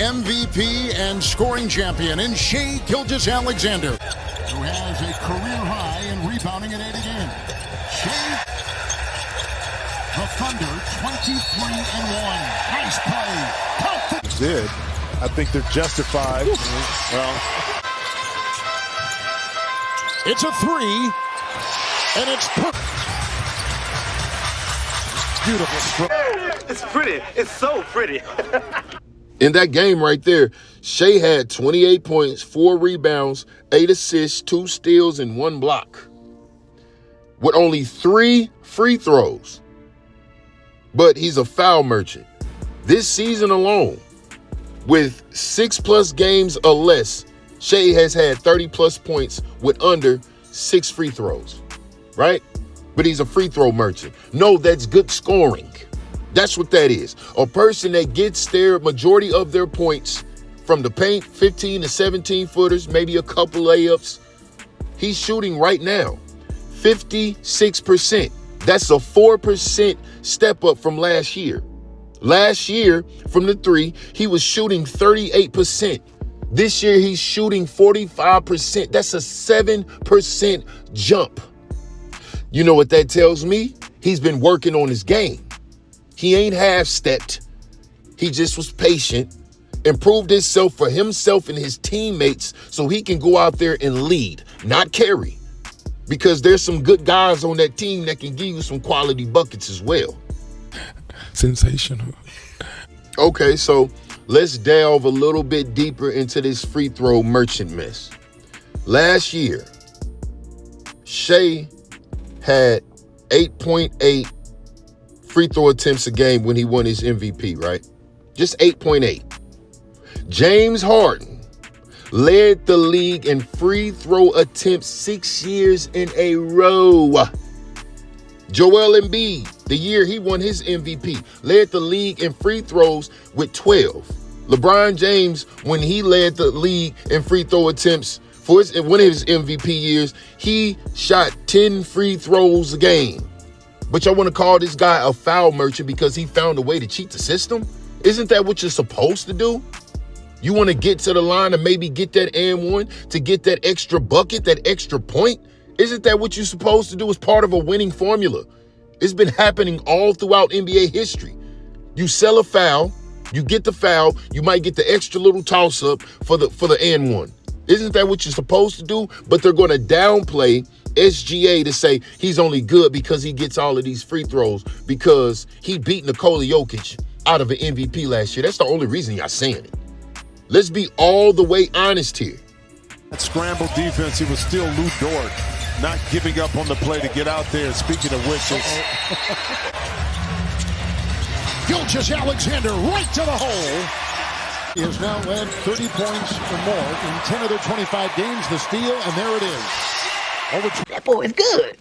MVP and scoring champion in Shai Gilgeous-Alexander, who has a career high in rebounding at 8 again. Shai, the Thunder, 23-1. Nice play. Did. I think they're justified. Well, it's a 3, and it's beautiful. It's pretty. It's so pretty. In that game right there, Shai had 28 points, 4 rebounds, 8 assists, 2 steals, and 1 block, with only 3 free throws. But he's a foul merchant. This season alone, with 6+ games or less, Shai has had 30+ points with under 6 free throws, right? But he's a free throw merchant. No, that's good scoring. That's what that is. A person that gets their majority of their points from the paint, 15 to 17 footers, maybe a couple layups. He's shooting right now 56%. That's a 4% step up from last year. Last year, from the 3, he was shooting 38%. This year, he's shooting 45%. That's a 7% jump. You know what that tells me? He's been working on his game. He ain't half-stepped. He just was patient, improved himself for himself and his teammates so he can go out there and lead, not carry. Because there's some good guys on that team that can give you some quality buckets as well. Sensational. Okay, so let's delve a little bit deeper into this free throw merchant mess. Last year, Shai had 8.8 free throw attempts a game when he won his MVP, right? Just 8.8. James Harden led the league in free throw attempts 6 years in a row. Joel Embiid, the year he won his MVP, led the league in free throws with 12. LeBron James, when he led the league in free throw attempts for one of his MVP years, he shot 10 free throws a game. But y'all want to call this guy a foul merchant because he found a way to cheat the system? Isn't that what you're supposed to do? You want to get to the line and maybe get that and one to get that extra bucket, that extra point? Isn't that what you're supposed to do as part of a winning formula? It's been happening all throughout NBA history. You sell a foul, you get the foul, you might get the extra little toss-up for the and one. Isn't that what you're supposed to do? But they're going to downplay SGA to say he's only good because he gets all of these free throws because he beat Nikola Jokic out of an MVP last year. That's the only reason y'all saying it. Let's be all the way honest here. that scramble defense, he was still Lou Dort, not giving up on the play to get out there. Speaking of which, Gilgeous-Alexander right to the hole. He has now led 30 points or more in 10 of their 25 games. The steal, and there it is. That boy is good.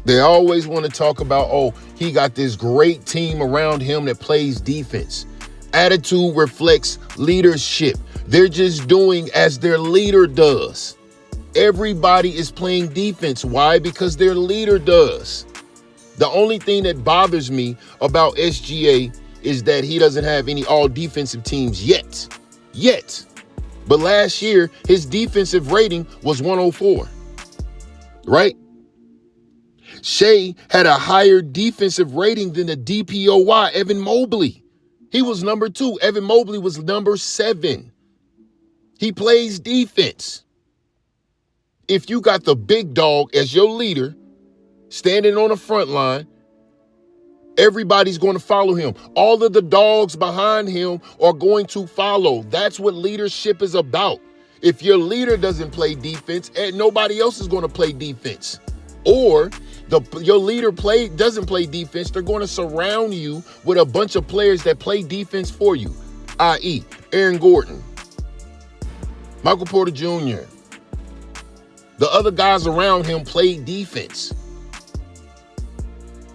They always want to talk about, oh, he got this great team around him that plays defense. Attitude reflects leadership. They're just doing as their leader does. Everybody is playing defense. Why? Because their leader does. The only thing that bothers me about SGA is that he doesn't have any all-defensive teams yet. But last year, his defensive rating was 104, right? Shai had a higher defensive rating than the DPOY, Evan Mobley. He was number 2. Evan Mobley was number 7. He plays defense. If you got the big dog as your leader, standing on the front line, everybody's going to follow him. All of the dogs behind him are going to follow. That's what leadership is about. If your leader doesn't play defense, and nobody else is going to play defense. Or your leader doesn't play defense, they're going to surround you with a bunch of players that play defense for you, i.e. Aaron Gordon, Michael Porter Jr. The other guys around him play defense.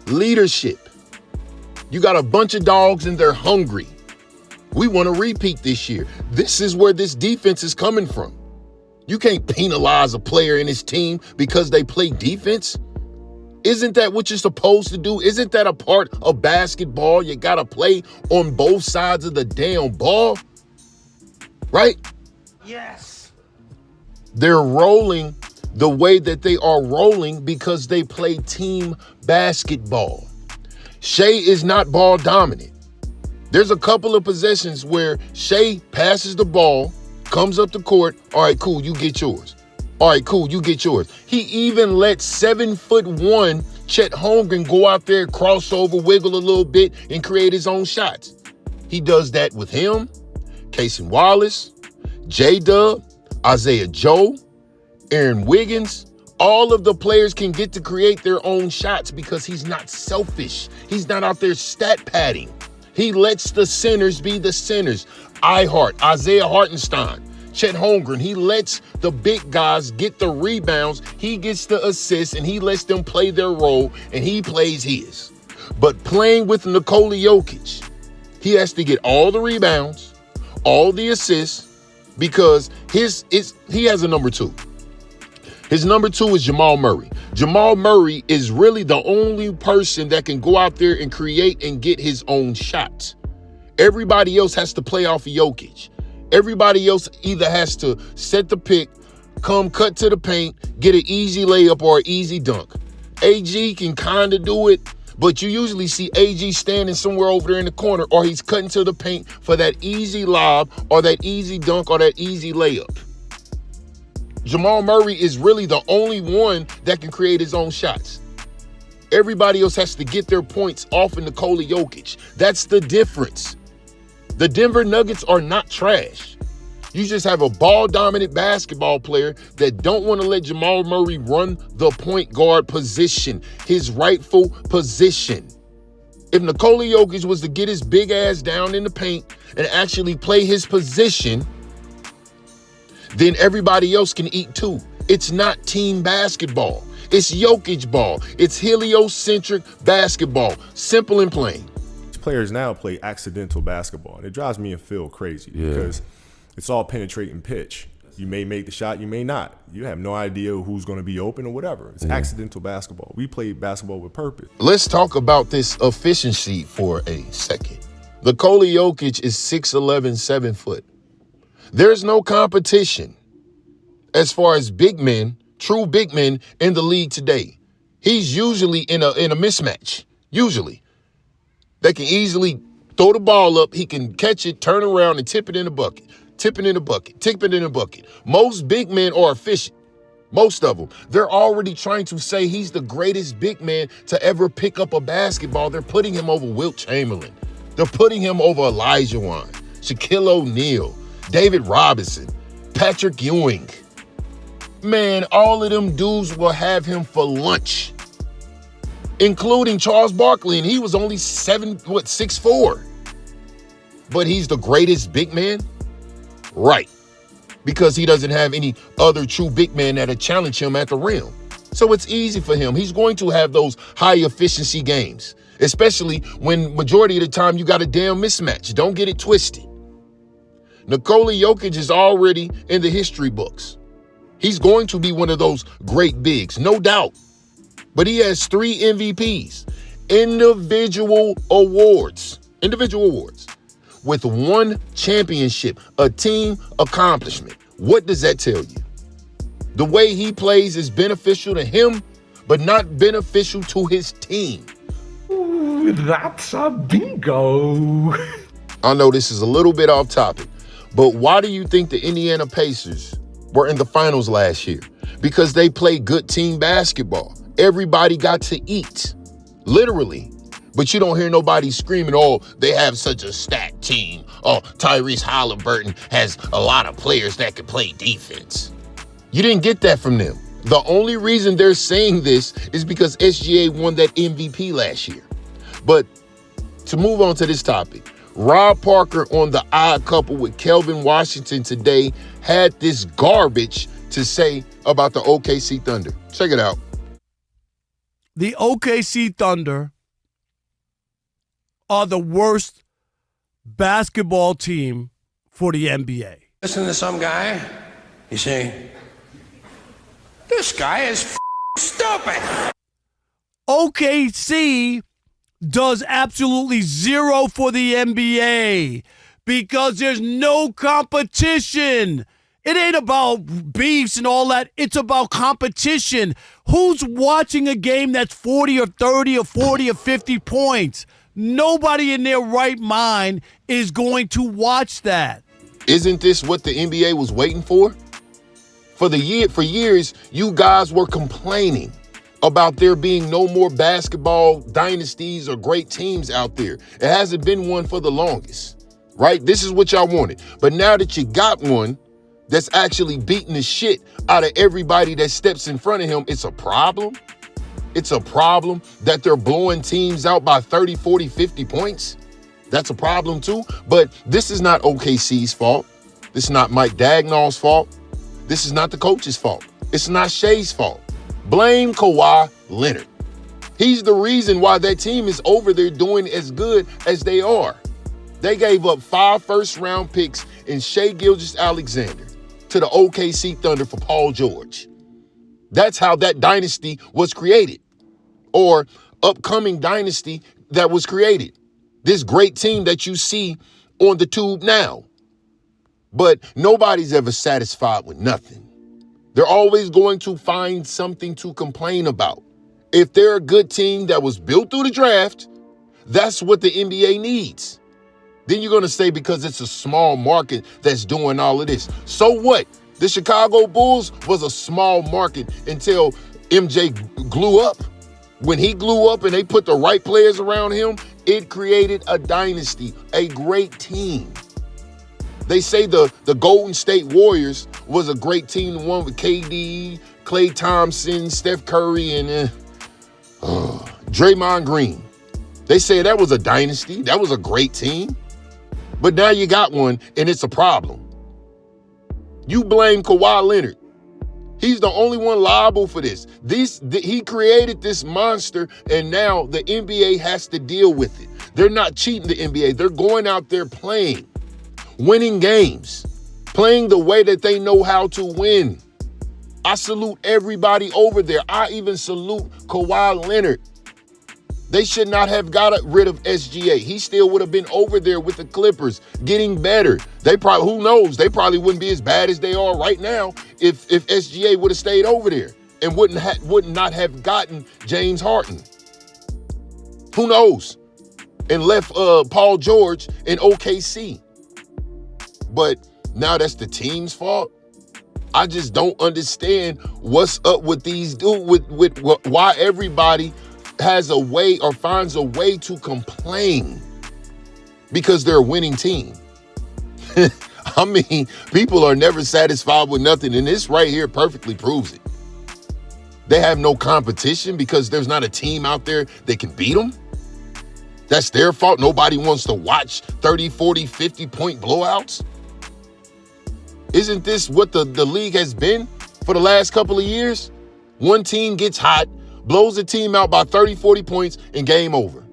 Leadership. You got a bunch of dogs and they're hungry. We want to repeat this year. This is where this defense is coming from. You can't penalize a player in his team because they play defense. Isn't that what you're supposed to do? Isn't that a part of basketball? You got to play on both sides of the damn ball, right? Yes. They're rolling the way that they are rolling because they play team basketball. Shai is not ball dominant. There's a couple of possessions where Shai passes the ball, comes up the court. All right, cool, you get yours. All right, cool, you get yours. He even let 7'1" Chet Holmgren go out there, cross over, wiggle a little bit, and create his own shots. He does that with him, Casey Wallace, J-Dub, Isaiah Joe, Aaron Wiggins. All of the players can get to create their own shots because he's not selfish. He's not out there stat padding. He lets the centers be the centers. Isaiah Hartenstein, Chet Holmgren, he lets the big guys get the rebounds. He gets the assists, and he lets them play their role, and he plays his. But playing with Nikola Jokic, he has to get all the rebounds, all the assists, because he has a number two. His number two is Jamal Murray. Jamal Murray is really the only person that can go out there and create and get his own shots. Everybody else has to play off of Jokic. Everybody else either has to set the pick, come cut to the paint, get an easy layup or an easy dunk. AG can kind of do it, but you usually see AG standing somewhere over there in the corner, or he's cutting to the paint for that easy lob or that easy dunk or that easy layup. Jamal Murray is really the only one that can create his own shots. Everybody else has to get their points off of Nikola Jokic. That's the difference. The Denver Nuggets are not trash. You just have a ball-dominant basketball player that don't want to let Jamal Murray run the point guard position, his rightful position. If Nikola Jokic was to get his big ass down in the paint and actually play his position, then everybody else can eat too. It's not team basketball. It's Jokic ball. It's heliocentric basketball. Simple and plain. Players now play accidental basketball, and it drives me and Phil crazy because it's all penetrating pitch. You may make the shot, you may not. You have no idea who's going to be open or whatever. It's accidental basketball. We play basketball with purpose. Let's talk about this efficiency for a second. Nikola Jokic is 6'11", 7 foot. There's no competition as far as big men, true big men in the league today. He's usually in a mismatch, usually. They can easily throw the ball up. He can catch it, turn around, and tip it in the bucket. Tip it in the bucket. Tip it in the bucket. Most big men are efficient. Most of them. They're already trying to say he's the greatest big man to ever pick up a basketball. They're putting him over Wilt Chamberlain. They're putting him over Elijah Wan, Shaquille O'Neal, David Robinson, Patrick Ewing. Man, all of them dudes will have him for lunch, including Charles Barkley, and he was only 6'4". But he's the greatest big man? Right. Because he doesn't have any other true big man that'll challenge him at the rim. So it's easy for him. He's going to have those high efficiency games, especially when majority of the time you got a damn mismatch. Don't get it twisted. Nikola Jokic is already in the history books. He's going to be one of those great bigs, no doubt. But he has 3 MVPs, individual awards, with 1 championship, a team accomplishment. What does that tell you? The way he plays is beneficial to him, but not beneficial to his team. Ooh, that's a bingo. I know this is a little bit off topic, but why do you think the Indiana Pacers were in the finals last year? Because they play good team basketball. Everybody got to eat, literally. But you don't hear nobody screaming, oh, they have such a stacked team. Oh, Tyrese Halliburton has a lot of players that can play defense. You didn't get that from them. The only reason they're saying this is because SGA won that MVP last year. But to move on to this topic, Rob Parker on the Odd Couple with Kelvin Washington today had this garbage to say about the OKC Thunder. Check it out. The OKC Thunder are the worst basketball team for the NBA. Listen to some guy, you say, this guy is stupid. OKC does absolutely zero for the NBA because there's no competition. It ain't about beefs and all that. It's about competition. Who's watching a game that's 40 or 30 or 40 or 50 points? Nobody in their right mind is going to watch that. Isn't this what the NBA was waiting for? For years, you guys were complaining about there being no more basketball dynasties or great teams out there. It hasn't been one for the longest, right? This is what y'all wanted. But now that you got one that's actually beating the shit out of everybody that steps in front of him, it's a problem. It's a problem that they're blowing teams out by 30, 40, 50 points. That's a problem too. But this is not OKC's fault. This is not Mike Dagnall's fault. This is not the coach's fault. It's not Shai's fault. Blame Kawhi Leonard. He's the reason why that team is over there doing as good as they are. They gave up 5 first-round picks in Shai Gilgeous-Alexander to the OKC Thunder for Paul George. That's how that dynasty was created, or upcoming dynasty that was created. This great team that you see on the tube now. But nobody's ever satisfied with nothing. They're always going to find something to complain about. If they're a good team that was built through the draft, that's what the NBA needs. Then you're going to say because it's a small market that's doing all of this. So what? The Chicago Bulls was a small market until MJ glue up. When he glue up and they put the right players around him, it created a dynasty, a great team. They say the Golden State Warriors was a great team, the one with KD, Klay Thompson, Steph Curry, and Draymond Green. They say that was a dynasty. That was a great team. But now you got one, and it's a problem. You blame Kawhi Leonard. He's the only one liable for this. He created this monster, and now the NBA has to deal with it. They're not cheating the NBA. They're going out there playing, winning games, playing the way that they know how to win. I salute everybody over there. I even salute Kawhi Leonard. They should not have got rid of SGA. He still would have been over there with the Clippers, getting better. They probably, who knows, they probably wouldn't be as bad as they are right now if SGA would have stayed over there and would not have gotten James Harden. Who knows? And left Paul George in OKC. But now that's the team's fault. I just don't understand what's up with these dudes, with why everybody has a way or finds a way to complain because they're a winning team. I mean, people are never satisfied with nothing, and this right here perfectly proves it. They have no competition because there's not a team out there that can beat them. That's their fault. Nobody wants to watch 30, 40, 50-point blowouts. Isn't this what the league has been for the last couple of years? One team gets hot, blows the team out by 30, 40 points, and game over.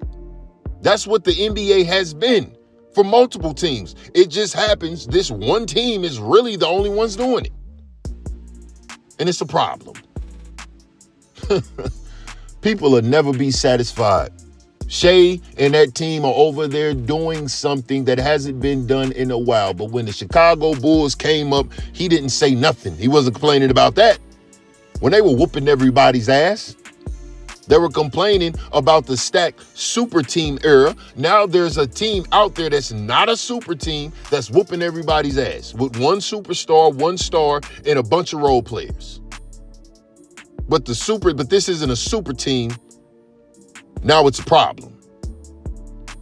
That's what the NBA has been for multiple teams. It just happens this one team is really the only ones doing it. And it's a problem. People will never be satisfied. Shai and that team are over there doing something that hasn't been done in a while. But when the Chicago Bulls came up, he didn't say nothing. He wasn't complaining about that. When they were whooping everybody's ass, they were complaining about the stacked super team era. Now there's a team out there that's not a super team that's whooping everybody's ass with one superstar, one star, and a bunch of role players. But this isn't a super team. Now it's a problem.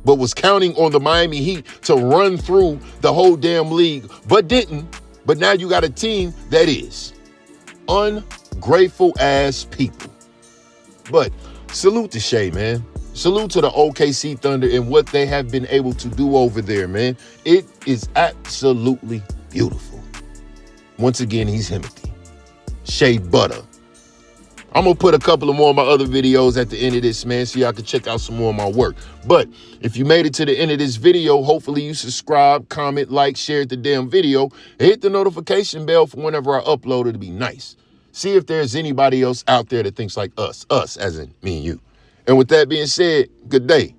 But was counting on the Miami Heat to run through the whole damn league, but didn't. But now you got a team that is. Ungrateful ass people. But salute to Shai, man. Salute to the OKC Thunder and what they have been able to do over there, man. It is absolutely beautiful. Once again, he's Himothy. Shea Butter. I'm going to put a couple of more of my other videos at the end of this, man, so y'all can check out some more of my work. But if you made it to the end of this video, hopefully you subscribe, comment, like, share the damn video, and hit the notification bell for whenever I upload it to be nice. See if there's anybody else out there that thinks like us as in me and you. And with that being said, good day.